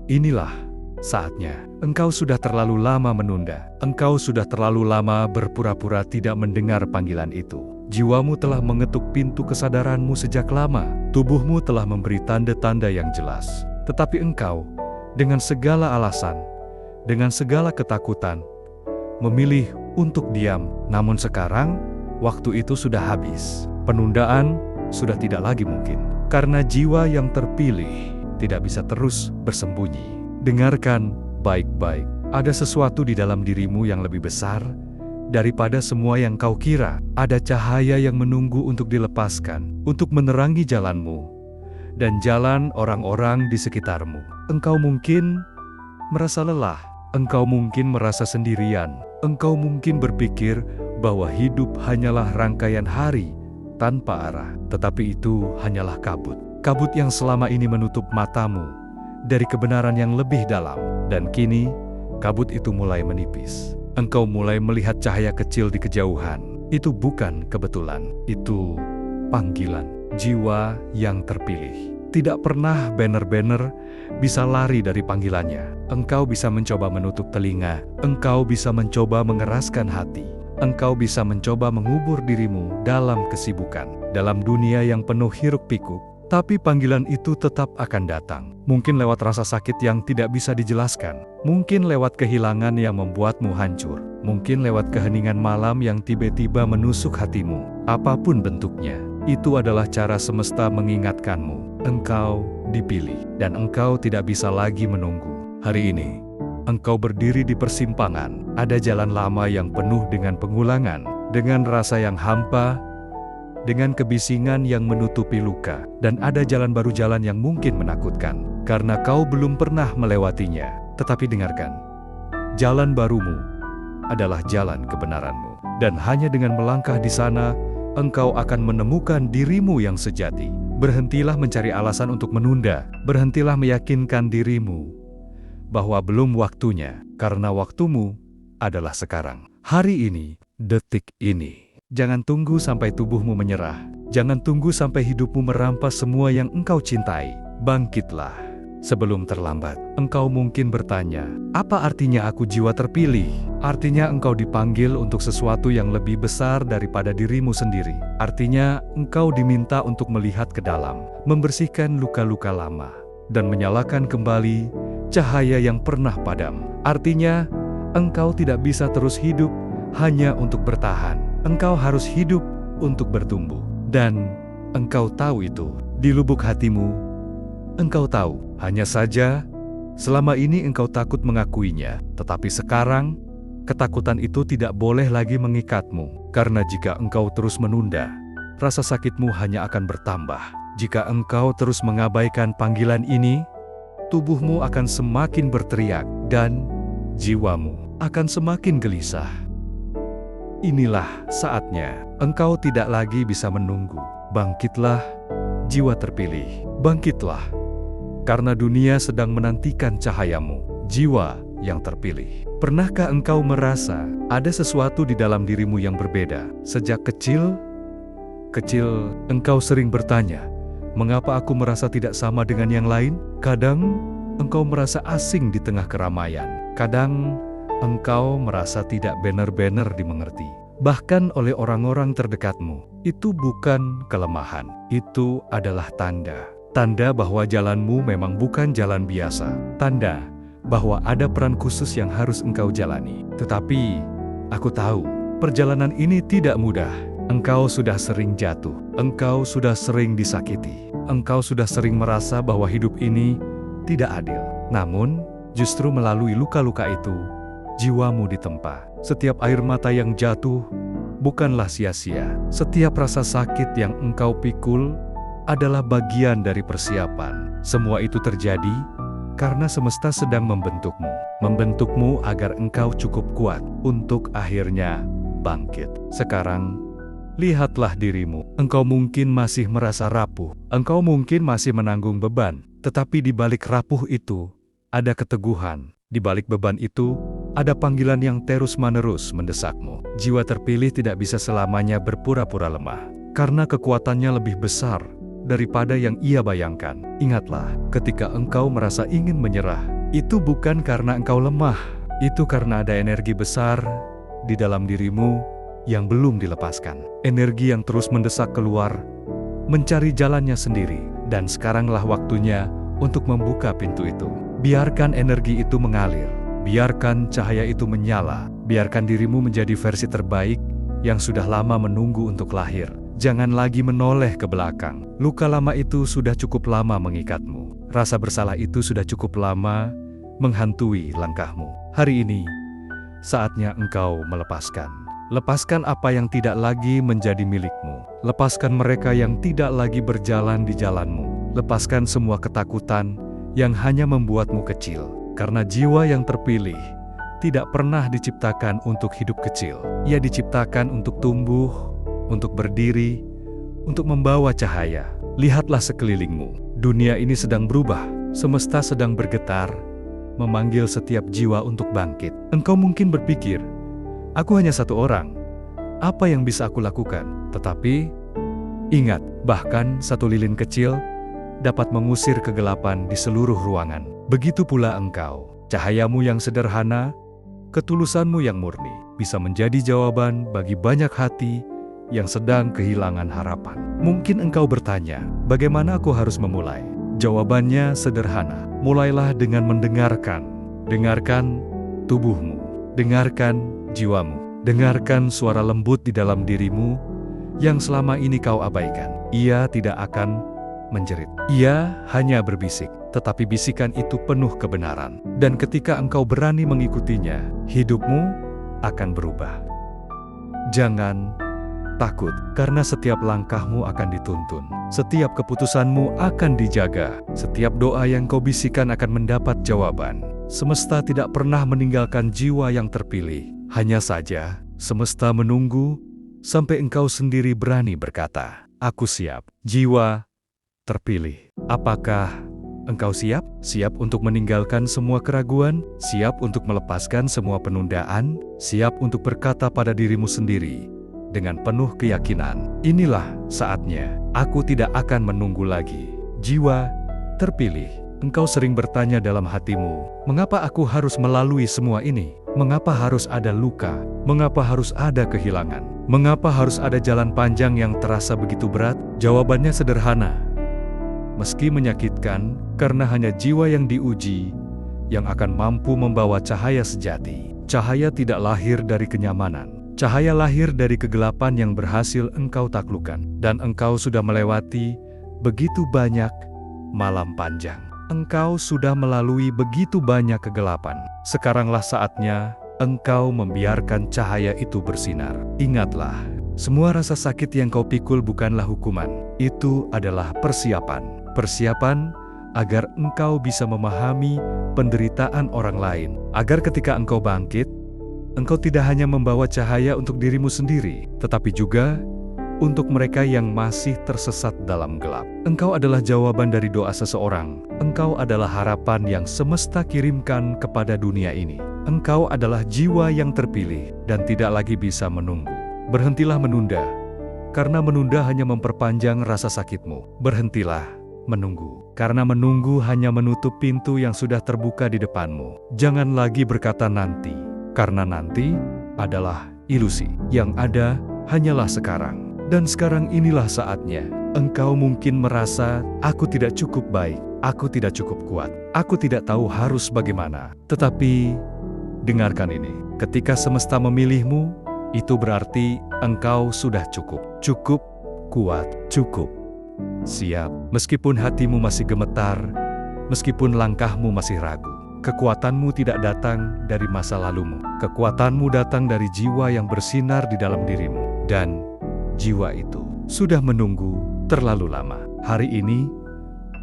Inilah saatnya. Engkau sudah terlalu lama menunda. Engkau sudah terlalu lama berpura-pura tidak mendengar panggilan itu. Jiwamu telah mengetuk pintu kesadaranmu sejak lama. Tubuhmu telah memberi tanda-tanda yang jelas. Tetapi engkau, dengan segala alasan, dengan segala ketakutan, memilih untuk diam. Namun sekarang, waktu itu sudah habis. Penundaan sudah tidak lagi mungkin. Karena jiwa yang terpilih tidak bisa terus bersembunyi. Dengarkan baik-baik. Ada sesuatu di dalam dirimu yang lebih besar daripada semua yang kau kira. Ada cahaya yang menunggu untuk dilepaskan, untuk menerangi jalanmu dan jalan orang-orang di sekitarmu. Engkau mungkin merasa lelah. Engkau mungkin merasa sendirian. Engkau mungkin berpikir bahwa hidup hanyalah rangkaian hari tanpa arah. Tetapi itu hanyalah kabut. Kabut yang selama ini menutup matamu dari kebenaran yang lebih dalam. Dan kini, kabut itu mulai menipis. Engkau mulai melihat cahaya kecil di kejauhan. Itu bukan kebetulan. Itu panggilan. Jiwa yang terpilih. Tidak pernah banner-banner bisa lari dari panggilannya. Engkau bisa mencoba menutup telinga. Engkau bisa mencoba mengeraskan hati. Engkau bisa mencoba mengubur dirimu dalam kesibukan. Dalam dunia yang penuh hiruk-pikuk. Tapi panggilan itu tetap akan datang. Mungkin lewat rasa sakit yang tidak bisa dijelaskan. Mungkin lewat kehilangan yang membuatmu hancur. Mungkin lewat keheningan malam yang tiba-tiba menusuk hatimu. Apapun bentuknya, itu adalah cara semesta mengingatkanmu. Engkau dipilih, dan engkau tidak bisa lagi menunggu. Hari ini, engkau berdiri di persimpangan. Ada jalan lama yang penuh dengan pengulangan, dengan rasa yang hampa, dengan kebisingan yang menutupi luka, dan ada jalan baru, jalan yang mungkin menakutkan, karena kau belum pernah melewatinya. Tetapi dengarkan, jalan barumu adalah jalan kebenaranmu, dan hanya dengan melangkah di sana, engkau akan menemukan dirimu yang sejati. Berhentilah mencari alasan untuk menunda, berhentilah meyakinkan dirimu bahwa belum waktunya, karena waktumu adalah sekarang, hari ini, detik ini. Jangan tunggu sampai tubuhmu menyerah. Jangan tunggu sampai hidupmu merampas semua yang engkau cintai. Bangkitlah sebelum terlambat. Engkau mungkin bertanya, apa artinya aku jiwa terpilih? Artinya engkau dipanggil untuk sesuatu yang lebih besar daripada dirimu sendiri. Artinya engkau diminta untuk melihat ke dalam, membersihkan luka-luka lama, dan menyalakan kembali cahaya yang pernah padam. Artinya engkau tidak bisa terus hidup hanya untuk bertahan. Engkau harus hidup untuk bertumbuh. Dan engkau tahu itu. Di lubuk hatimu, engkau tahu. Hanya saja, selama ini engkau takut mengakuinya. Tetapi sekarang, ketakutan itu tidak boleh lagi mengikatmu. Karena jika engkau terus menunda, rasa sakitmu hanya akan bertambah. Jika engkau terus mengabaikan panggilan ini, tubuhmu akan semakin berteriak, dan jiwamu akan semakin gelisah. Inilah saatnya. Engkau tidak lagi bisa menunggu. Bangkitlah, jiwa terpilih. Bangkitlah, karena dunia sedang menantikan cahayamu. Jiwa yang terpilih. Pernahkah engkau merasa ada sesuatu di dalam dirimu yang berbeda? Sejak kecil, engkau sering bertanya, mengapa aku merasa tidak sama dengan yang lain? Kadang, engkau merasa asing di tengah keramaian. Kadang, engkau merasa tidak benar-benar dimengerti, bahkan oleh orang-orang terdekatmu. Itu bukan kelemahan, itu adalah tanda. Tanda bahwa jalanmu memang bukan jalan biasa. Tanda bahwa ada peran khusus yang harus engkau jalani. Tetapi, aku tahu, perjalanan ini tidak mudah. Engkau sudah sering jatuh, engkau sudah sering disakiti, engkau sudah sering merasa bahwa hidup ini tidak adil. Namun, justru melalui luka-luka itu, jiwamu ditempa. Setiap air mata yang jatuh bukanlah sia-sia. Setiap rasa sakit yang engkau pikul adalah bagian dari persiapan. Semua itu terjadi karena semesta sedang membentukmu. Membentukmu agar engkau cukup kuat untuk akhirnya bangkit. Sekarang, lihatlah dirimu. Engkau mungkin masih merasa rapuh. Engkau mungkin masih menanggung beban. Tetapi di balik rapuh itu, ada keteguhan. Di balik beban itu, ada panggilan yang terus-menerus mendesakmu. Jiwa terpilih tidak bisa selamanya berpura-pura lemah, karena kekuatannya lebih besar daripada yang ia bayangkan. Ingatlah, ketika engkau merasa ingin menyerah, Itu bukan karena engkau lemah, itu karena ada energi besar di dalam dirimu yang belum dilepaskan. Energi yang terus mendesak keluar, mencari jalannya sendiri. Dan sekaranglah waktunya untuk membuka pintu itu. Biarkan energi itu mengalir, biarkan cahaya itu menyala, biarkan dirimu menjadi versi terbaik yang sudah lama menunggu untuk lahir. Jangan lagi menoleh ke belakang. Luka lama itu sudah cukup lama mengikatmu. Rasa bersalah itu sudah cukup lama menghantui langkahmu. Hari ini, saatnya engkau melepaskan. Lepaskan apa yang tidak lagi menjadi milikmu. Lepaskan mereka yang tidak lagi berjalan di jalanmu. Lepaskan semua ketakutan yang hanya membuatmu kecil. Karena jiwa yang terpilih tidak pernah diciptakan untuk hidup kecil. Ia diciptakan untuk tumbuh, untuk berdiri, untuk membawa cahaya. Lihatlah sekelilingmu. Dunia ini sedang berubah. Semesta sedang bergetar, memanggil setiap jiwa untuk bangkit. Engkau mungkin berpikir, aku hanya satu orang. Apa yang bisa aku lakukan? Tetapi, ingat, bahkan satu lilin kecil dapat mengusir kegelapan di seluruh ruangan. Begitu pula engkau. Cahayamu yang sederhana, ketulusanmu yang murni, bisa menjadi jawaban bagi banyak hati yang sedang kehilangan harapan. Mungkin engkau bertanya, bagaimana aku harus memulai? Jawabannya sederhana. Mulailah dengan mendengarkan. Dengarkan tubuhmu. Dengarkan jiwamu. Dengarkan suara lembut di dalam dirimu yang selama ini kau abaikan. Ia tidak akan menjerit. Ia hanya berbisik, tetapi bisikan itu penuh kebenaran. Dan ketika engkau berani mengikutinya, hidupmu akan berubah. Jangan takut, karena setiap langkahmu akan dituntun. Setiap keputusanmu akan dijaga. Setiap doa yang kau bisikan akan mendapat jawaban. Semesta tidak pernah meninggalkan jiwa yang terpilih. Hanya saja, semesta menunggu sampai engkau sendiri berani berkata, "Aku siap." Jiwa terpilih. Apakah engkau siap? Siap untuk meninggalkan semua keraguan? Siap untuk melepaskan semua penundaan? Siap untuk berkata pada dirimu sendiri dengan penuh keyakinan, "Inilah saatnya, aku tidak akan menunggu lagi." Jiwa terpilih. Engkau sering bertanya dalam hatimu, mengapa aku harus melalui semua ini? Mengapa harus ada luka? Mengapa harus ada kehilangan? Mengapa harus ada jalan panjang yang terasa begitu berat? Jawabannya sederhana. Meski menyakitkan, karena hanya jiwa yang diuji yang akan mampu membawa cahaya sejati. Cahaya tidak lahir dari kenyamanan. Cahaya lahir dari kegelapan yang berhasil engkau taklukkan. Dan engkau sudah melewati begitu banyak malam panjang. Engkau sudah melalui begitu banyak kegelapan. Sekaranglah saatnya engkau membiarkan cahaya itu bersinar. Ingatlah, semua rasa sakit yang kau pikul bukanlah hukuman. Itu adalah persiapan. Persiapan agar engkau bisa memahami penderitaan orang lain. Agar ketika engkau bangkit, engkau tidak hanya membawa cahaya untuk dirimu sendiri, tetapi juga untuk mereka yang masih tersesat dalam gelap. Engkau adalah jawaban dari doa seseorang. Engkau adalah harapan yang semesta kirimkan kepada dunia ini. Engkau adalah jiwa yang terpilih dan tidak lagi bisa menunggu. Berhentilah menunda, karena menunda hanya memperpanjang rasa sakitmu. Berhentilah menunggu, karena menunggu hanya menutup pintu yang sudah terbuka di depanmu. Jangan lagi berkata nanti, karena nanti adalah ilusi. Yang ada hanyalah sekarang. Dan sekarang inilah saatnya. Engkau mungkin merasa, aku tidak cukup baik, aku tidak cukup kuat, aku tidak tahu harus bagaimana. Tetapi, dengarkan ini, ketika semesta memilihmu, itu berarti engkau sudah cukup. Cukup kuat, cukup siap. Meskipun hatimu masih gemetar, meskipun langkahmu masih ragu, kekuatanmu tidak datang dari masa lalumu. Kekuatanmu datang dari jiwa yang bersinar di dalam dirimu. Dan jiwa itu sudah menunggu terlalu lama. Hari ini,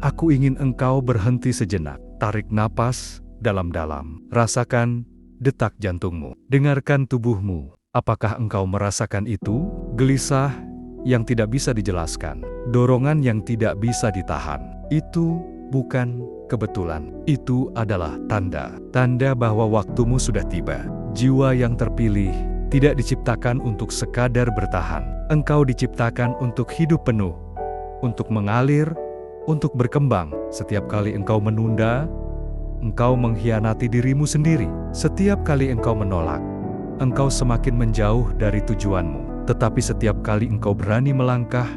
aku ingin engkau berhenti sejenak. Tarik napas dalam-dalam. Rasakan detak jantungmu. Dengarkan tubuhmu. Apakah engkau merasakan itu? Gelisah yang tidak bisa dijelaskan. Dorongan yang tidak bisa ditahan. Itu bukan kebetulan. Itu adalah tanda. Tanda bahwa waktumu sudah tiba. Jiwa yang terpilih tidak diciptakan untuk sekadar bertahan. Engkau diciptakan untuk hidup penuh, untuk mengalir, untuk berkembang. Setiap kali engkau menunda, engkau mengkhianati dirimu sendiri. Setiap kali engkau menolak, engkau semakin menjauh dari tujuanmu. Tetapi setiap kali engkau berani melangkah,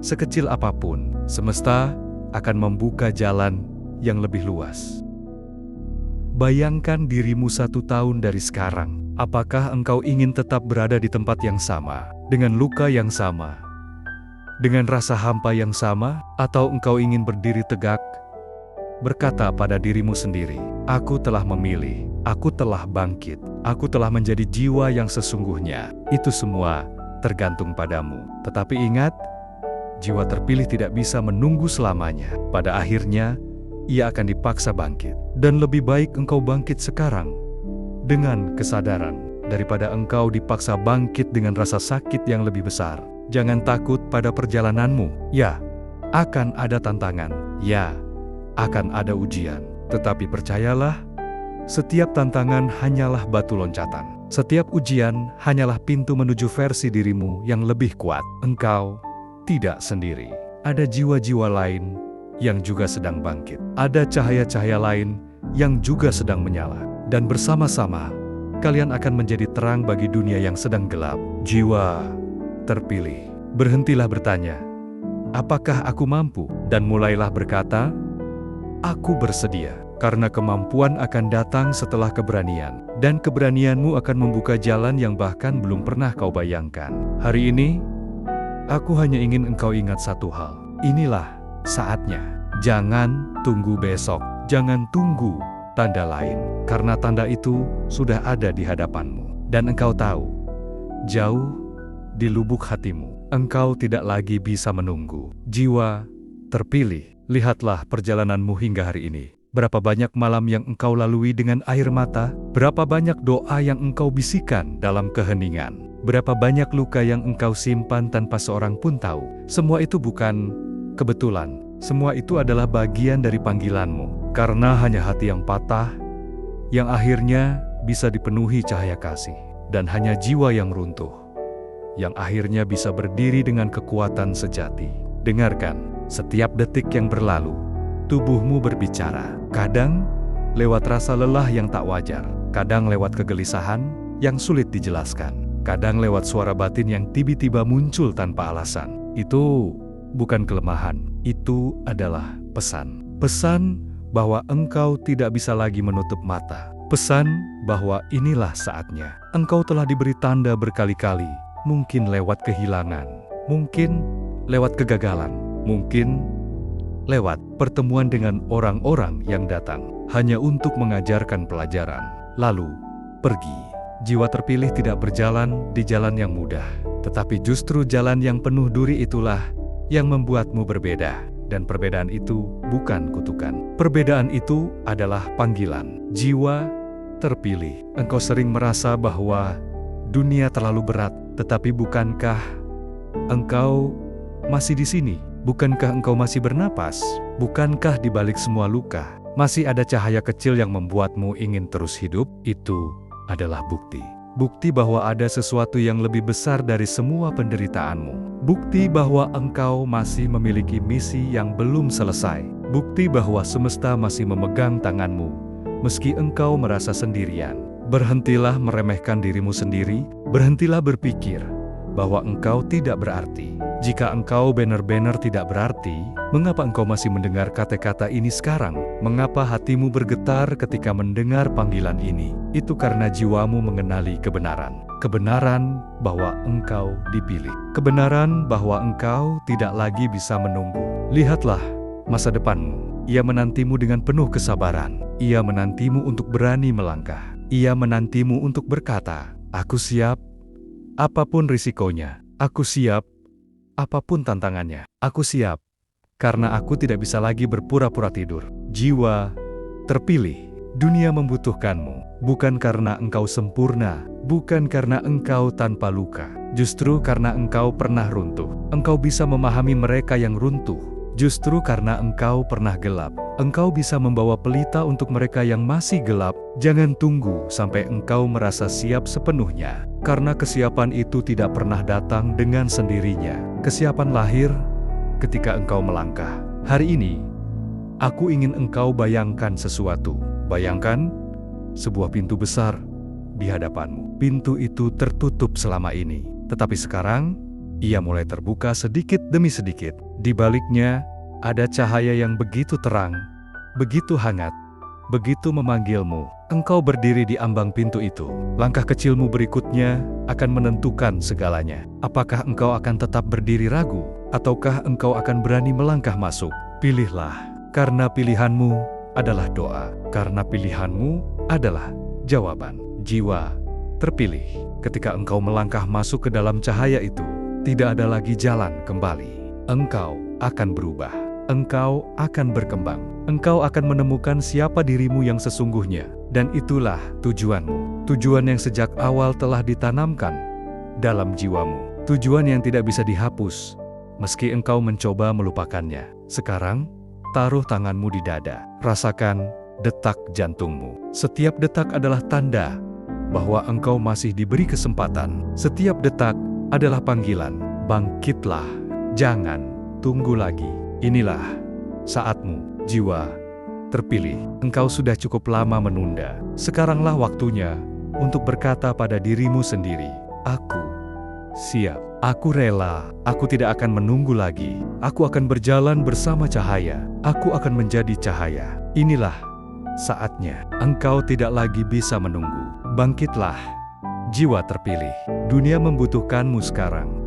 sekecil apapun, semesta akan membuka jalan yang lebih luas. Bayangkan dirimu 1 tahun dari sekarang. Apakah engkau ingin tetap berada di tempat yang sama, dengan luka yang sama, dengan rasa hampa yang sama, atau engkau ingin berdiri tegak, berkata pada dirimu sendiri, "Aku telah memilih, aku telah bangkit, aku telah menjadi jiwa yang sesungguhnya." Itu semua tergantung padamu. Tetapi ingat, jiwa terpilih tidak bisa menunggu selamanya. Pada akhirnya, ia akan dipaksa bangkit. Dan lebih baik engkau bangkit sekarang dengan kesadaran, daripada engkau dipaksa bangkit dengan rasa sakit yang lebih besar. Jangan takut pada perjalananmu. Ya, akan ada tantangan. Ya, akan ada ujian. Tetapi percayalah, setiap tantangan hanyalah batu loncatan. Setiap ujian hanyalah pintu menuju versi dirimu yang lebih kuat. Engkau tidak sendiri. Ada jiwa-jiwa lain yang juga sedang bangkit. Ada cahaya-cahaya lain yang juga sedang menyala. Dan bersama-sama, kalian akan menjadi terang bagi dunia yang sedang gelap. Jiwa terpilih, berhentilah bertanya, "Apakah aku mampu?" Dan mulailah berkata, "Aku bersedia." Karena kemampuan akan datang setelah keberanian. Dan keberanianmu akan membuka jalan yang bahkan belum pernah kau bayangkan. Hari ini, aku hanya ingin engkau ingat satu hal. Inilah saatnya. Jangan tunggu besok. Jangan tunggu tanda lain, karena tanda itu sudah ada di hadapanmu. Dan engkau tahu, jauh di lubuk hatimu, engkau tidak lagi bisa menunggu. Jiwa terpilih, lihatlah perjalananmu hingga hari ini. Berapa banyak malam yang engkau lalui dengan air mata, berapa banyak doa yang engkau bisikan dalam keheningan, berapa banyak luka yang engkau simpan tanpa seorang pun tahu. Semua itu bukan kebetulan, semua itu adalah bagian dari panggilanmu. Karena hanya hati yang patah, yang akhirnya bisa dipenuhi cahaya kasih. Dan hanya jiwa yang runtuh, yang akhirnya bisa berdiri dengan kekuatan sejati. Dengarkan, setiap detik yang berlalu, tubuhmu berbicara. Kadang lewat rasa lelah yang tak wajar, kadang lewat kegelisahan yang sulit dijelaskan, kadang lewat suara batin yang tiba-tiba muncul tanpa alasan. Itu bukan kelemahan, itu adalah pesan. Pesan bahwa engkau tidak bisa lagi menutup mata. Pesan bahwa inilah saatnya. Engkau telah diberi tanda berkali-kali, mungkin lewat kehilangan, mungkin lewat kegagalan, mungkin lewat pertemuan dengan orang-orang yang datang hanya untuk mengajarkan pelajaran, lalu pergi. Jiwa terpilih tidak berjalan di jalan yang mudah, tetapi justru jalan yang penuh duri itulah yang membuatmu berbeda. Dan perbedaan itu bukan kutukan. Perbedaan itu adalah panggilan. Jiwa terpilih. Engkau sering merasa bahwa dunia terlalu berat, tetapi bukankah engkau masih di sini? Bukankah engkau masih bernapas? Bukankah di balik semua luka masih ada cahaya kecil yang membuatmu ingin terus hidup? Itu adalah bukti. Bukti bahwa ada sesuatu yang lebih besar dari semua penderitaanmu. Bukti bahwa engkau masih memiliki misi yang belum selesai. Bukti bahwa semesta masih memegang tanganmu, meski engkau merasa sendirian. Berhentilah meremehkan dirimu sendiri, berhentilah berpikir bahwa engkau tidak berarti. Jika engkau benar-benar tidak berarti, mengapa engkau masih mendengar kata-kata ini sekarang? Mengapa hatimu bergetar ketika mendengar panggilan ini? Itu karena jiwamu mengenali kebenaran. Kebenaran bahwa engkau dipilih. Kebenaran bahwa engkau tidak lagi bisa menunggu. Lihatlah masa depanmu. Ia menantimu dengan penuh kesabaran. Ia menantimu untuk berani melangkah. Ia menantimu untuk berkata, "Aku siap, apapun risikonya. Aku siap, apapun tantangannya. Aku siap, karena aku tidak bisa lagi berpura-pura tidur." Jiwa terpilih. Dunia membutuhkanmu, bukan karena engkau sempurna, bukan karena engkau tanpa luka. Justru karena engkau pernah runtuh. Engkau bisa memahami mereka yang runtuh. Justru karena engkau pernah gelap, engkau bisa membawa pelita untuk mereka yang masih gelap. Jangan tunggu sampai engkau merasa siap sepenuhnya, karena kesiapan itu tidak pernah datang dengan sendirinya. Kesiapan lahir ketika engkau melangkah. Hari ini, aku ingin engkau bayangkan sesuatu. Bayangkan, sebuah pintu besar di hadapanmu. Pintu itu tertutup selama ini, tetapi sekarang ia mulai terbuka sedikit demi sedikit. Di baliknya ada cahaya yang begitu terang, begitu hangat, begitu memanggilmu. Engkau berdiri di ambang pintu itu. Langkah kecilmu berikutnya akan menentukan segalanya. Apakah engkau akan tetap berdiri ragu, ataukah engkau akan berani melangkah masuk? Pilihlah, karena pilihanmu adalah doa, karena pilihanmu adalah jawaban. Jiwa terpilih. Ketika engkau melangkah masuk ke dalam cahaya itu, tidak ada lagi jalan kembali. Engkau akan berubah. Engkau akan berkembang. Engkau akan menemukan siapa dirimu yang sesungguhnya. Dan itulah tujuanmu. Tujuan yang sejak awal telah ditanamkan dalam jiwamu. Tujuan yang tidak bisa dihapus, meski engkau mencoba melupakannya. Sekarang, taruh tanganmu di dada. Rasakan detak jantungmu. Setiap detak adalah tanda bahwa engkau masih diberi kesempatan. Setiap detak adalah panggilan. Bangkitlah. Jangan tunggu lagi. Inilah saatmu, jiwa terpilih. Engkau sudah cukup lama menunda. Sekaranglah waktunya untuk berkata pada dirimu sendiri, aku siap, aku rela, aku tidak akan menunggu lagi. Aku akan berjalan bersama cahaya. Aku akan menjadi cahaya. Inilah saatnya. Engkau tidak lagi bisa menunggu. Bangkitlah, jiwa terpilih. Dunia membutuhkanmu sekarang.